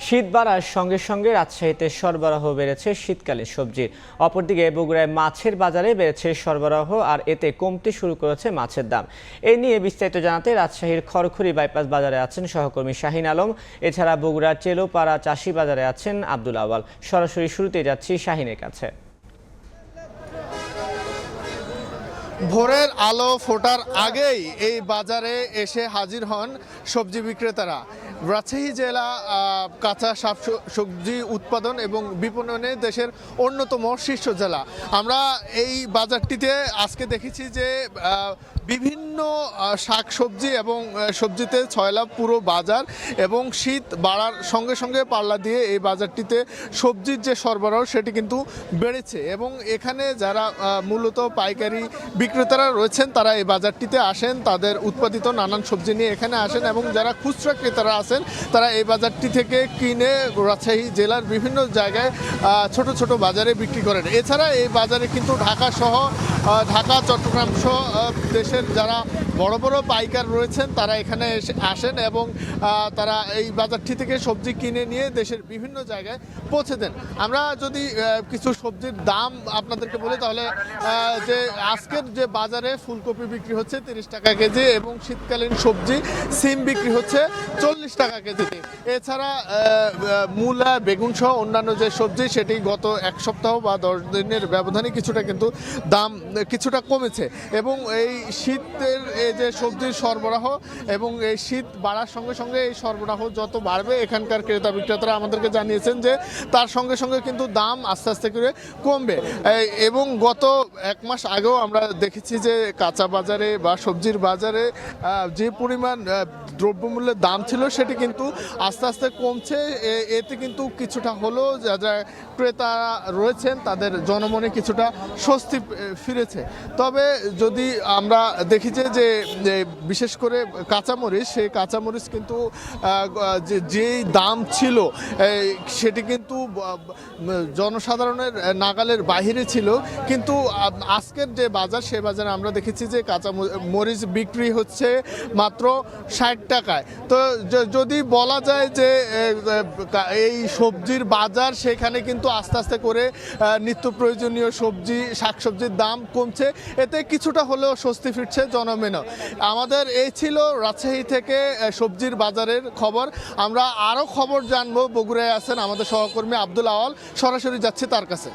শীত বাড়ার সঙ্গে সঙ্গে রাজশাহীতে সরবরাহ বেড়েছে শীতকালীন সবজির। অপরদিকে বগুড়ায় মাছের বাজারে বেড়েছে সরবরাহ, আর এতে কমতে শুরু করেছে মাছের দাম। এ নিয়ে বিস্তারিত জানাতে রাজশাহীর খড়খড়ি বাইপাস বাজারে আছেন সহকর্মী শাহিন আলম। এছাড়া বগুড়ার চেলোপাড়া চাষি বাজারে আছেন আব্দুল আওয়াল। সরাসরি শুরুতে যাচ্ছি শাহিনের কাছে। ভোরের আলো ফোটার আগেই এই বাজারে এসে হাজির হন সবজি বিক্রেতারা। রাজশাহী জেলা কাঁচা সবজি উৎপাদন এবং বিপণনে দেশের অন্যতম শীর্ষ জেলা। আমরা এই বাজারটিতে আজকে দেখেছি যে বিভিন্ন শাক সবজি এবং সবজিতে ছয়লাভ পুরো বাজার, এবং শীত বাড়ার সঙ্গে সঙ্গে পাল্লা দিয়ে এই বাজারটিতে সবজির যে সরবরাহ সেটি কিন্তু বেড়েছে। এবং এখানে যারা মূলত পাইকারি বিক্রেতারা রয়েছেন তারা এই বাজারটিতে আসেন, তাদের উৎপাদিত নানান সবজি নিয়ে এখানে আসেন, এবং যারা খুচরা ক্রেতারা আছেন তারা এই বাজারটি থেকে কিনে রাজশাহী জেলার বিভিন্ন জায়গায় ছোট ছোট বাজারে বিক্রি করেন। এছাড়া এই বাজারে কিন্তু ঢাকা সহ ঢাকা চট্টগ্রাম সহ দেশের যারা বড় বড় পাইকার রয়েছেন তারা এখানে আসেন, এবং তারা এই বাজারটি থেকে সবজি কিনে নিয়ে দেশের বিভিন্ন জায়গায় পৌঁছে দেন। আমরা যদি কিছু সবজির দাম আপনাদেরকে বলি তাহলে যে আজকের যে বাজারে ফুলকপি বিক্রি হচ্ছে 30 টাকা কেজি, এবং শীতকালীন সবজি সিম বিক্রি হচ্ছে 40 টাকা কেজিতে। এছাড়া মূলা, বেগুন সহ অন্যান্য যে সবজি সেটি গত এক সপ্তাহ বা 10 দিনের ব্যবধানে কিছুটা কিন্তু দাম কিছুটা কমেছে। এবং এই শীতের এই যে সবজির সরবরাহ এবং এই শীত বাড়ার সঙ্গে সঙ্গে এই সরবরাহ যত বাড়বে, এখানকার ক্রেতা বিক্রেতারা আমাদেরকে জানিয়েছেন যে তার সঙ্গে সঙ্গে কিন্তু দাম আস্তে আস্তে করে কমবে। এবং গত এক মাস আগেও আমরা দেখেছি যে কাঁচা বাজারে বা সবজির বাজারে যে পরিমাণ দ্রব্যমূল্যের দাম ছিল সেটি কিন্তু আস্তে আস্তে কমছে। এতে কিন্তু কিছুটা হলেও যারা ক্রেতা রয়েছেন তাদের জনমনে কিছুটা স্বস্তি ফিরেছে। তবে যদি আমরা দেখি যে বিশেষ করে কাঁচামরিচ, সেই কাঁচামরিচ কিন্তু যেই দাম ছিল সেটি কিন্তু জনসাধারণের নাগালের বাহিরে ছিল, কিন্তু আজকের যে বাজার সে বাজারে আমরা দেখেছি যে কাঁচামরিচ বিক্রি হচ্ছে মাত্র 60 টাকায়। তো যদি বলা যায় যে এই সবজির বাজার সেখানে কিন্তু আস্তে আস্তে করে নিত্য প্রয়োজনীয় সবজি শাকসবজির দাম কমছে, এতে কিছুটা হলেও স্বস্তি ফিরছে জনমনে। আমাদের এই ছিল রাজশাহী থেকে সবজির বাজারের খবর। আমরা আরও খবর জানবো, বগুড়ায় আছেন আমাদের সহকর্মী আব্দুল আওয়াল, সরাসরি যাচ্ছি তার কাছে।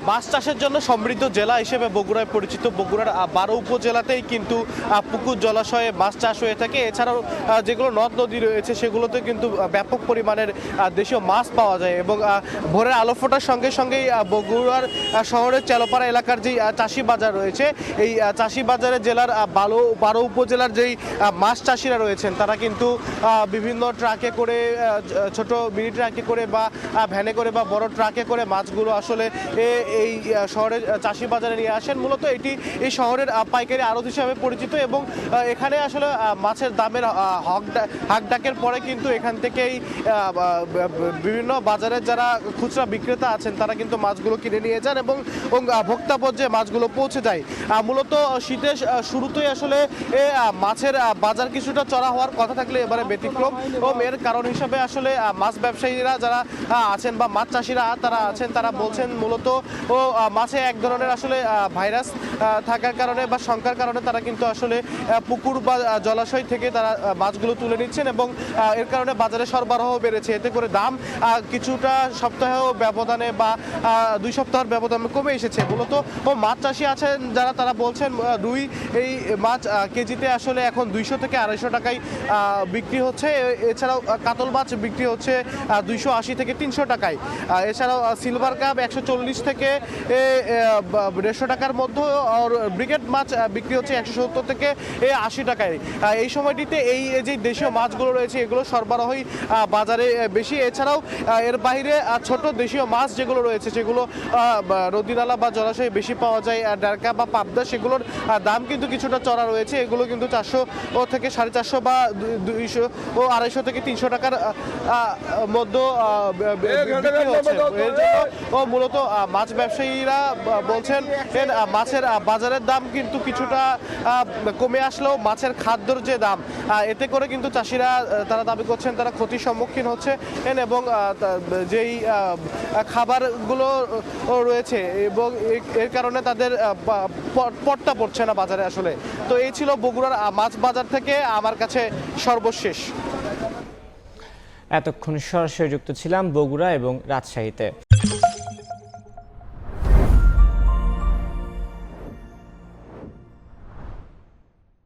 মাছ চাষের জন্য সমৃদ্ধ জেলা হিসেবে বগুড়ায় পরিচিত। বগুড়ার 12 উপজেলাতেই কিন্তু পুকুর জলাশয়ে মাছ চাষ হয়ে থাকে। এছাড়াও যেগুলো নদ নদী রয়েছে সেগুলোতে কিন্তু ব্যাপক পরিমাণের দেশীয় মাছ পাওয়া যায়। এবং ভোরের আলো ফোটার সঙ্গে সঙ্গেই বগুড়ার শহরের চেলোপাড়া এলাকার যেই চাষি বাজার রয়েছে, এই চাষি বাজারে জেলার 12 উপজেলার যেই মাছ চাষিরা রয়েছেন তারা কিন্তু বিভিন্ন ট্রাকে করে, ছোট মিনি ট্রাকে করে বা ভ্যানে করে বা বড় ট্রাকে করে মাছগুলো আসলে এই শহরের চাষি বাজারে নিয়ে আসেন। মূলত এটি এই শহরের পাইকারি আড়ত হিসাবে পরিচিত, এবং এখানে আসলে মাছের দামের হাক ডাকের পরে কিন্তু এখান থেকেই বিভিন্ন বাজারের যারা খুচরা বিক্রেতা আছেন তারা কিন্তু মাছগুলো কিনে নিয়ে যান, এবং ভোক্তা পর্যায়ে মাছগুলো পৌঁছে যায়। মূলত শীতের শুরুতেই আসলে মাছের বাজার কিছুটা চড়া হওয়ার কথা থাকলে এবারে ব্যতিক্রম, এবং এর কারণ হিসাবে আসলে মাছ ব্যবসায়ীরা যারা আছেন বা মাছ চাষিরা তারা আছেন তারা বলছেন মূলত মাছে এক ধরনের আসলে ভাইরাস থাকার কারণে বা সংখ্যার কারণে তারা কিন্তু আসলে পুকুর বা জলাশয় থেকে তারা মাছগুলো তুলে নিচ্ছেন, এবং এর কারণে বাজারে সরবরাহ বেড়েছে। এতে করে দাম কিছুটা সপ্তাহ ব্যবধানে বা 2 সপ্তাহের ব্যবধানে কমে এসেছে। মূলত মাছ চাষি আছেন যারা তারা বলছেন রুই এই মাছ কেজিতে আসলে এখন 200 থেকে 250 টাকায় বিক্রি হচ্ছে। এছাড়াও কাতল মাছ বিক্রি হচ্ছে 280 থেকে 300 টাকায়। এছাড়াও সিলভার কাপ 140 থেকে 150 টাকার মধ্যে, আর ব্রিগেড মাছ বিক্রি হচ্ছে 170 থেকে 80 টাকায়। এই সময়টিতে এই যে দেশীয় মাছগুলো রয়েছে এগুলো সরবরাহই বাজারে বেশি। এছাড়াও এর বাইরে ছোট দেশীয় মাছ যেগুলো রয়েছে সেগুলো নদী-নালা বা জলাশয়ে বেশি পাওয়া যায়, ডারকা বা পাবদা, সেগুলোর দাম কিন্তু কিছুটা চড়া রয়েছে। এগুলো কিন্তু 400 থেকে 450 বা 200 ও 250 থেকে 300 টাকার মধ্যে বিক্রি হচ্ছে। মূলত মাছ ব্যবসায়ীরা বলছেন মাছের বাজারের দাম কিন্তু কিছুটা কমে আসলেও মাছের খাদ্যর যে দাম এতে করে কিন্তু চাষিরা তারা দাবি করছেন তারা ক্ষতির সম্মুখীন হচ্ছে এবং যেই খাবারগুলো রয়েছে এবং এর কারণে তাদের পড়তা পড়ছে না বাজারে আসলে। তো এই ছিল বগুড়ার মাছ বাজার থেকে আমার কাছে সর্বশেষ। এতক্ষণ সরাসরি যুক্ত ছিলাম বগুড়া এবং রাজশাহীতে।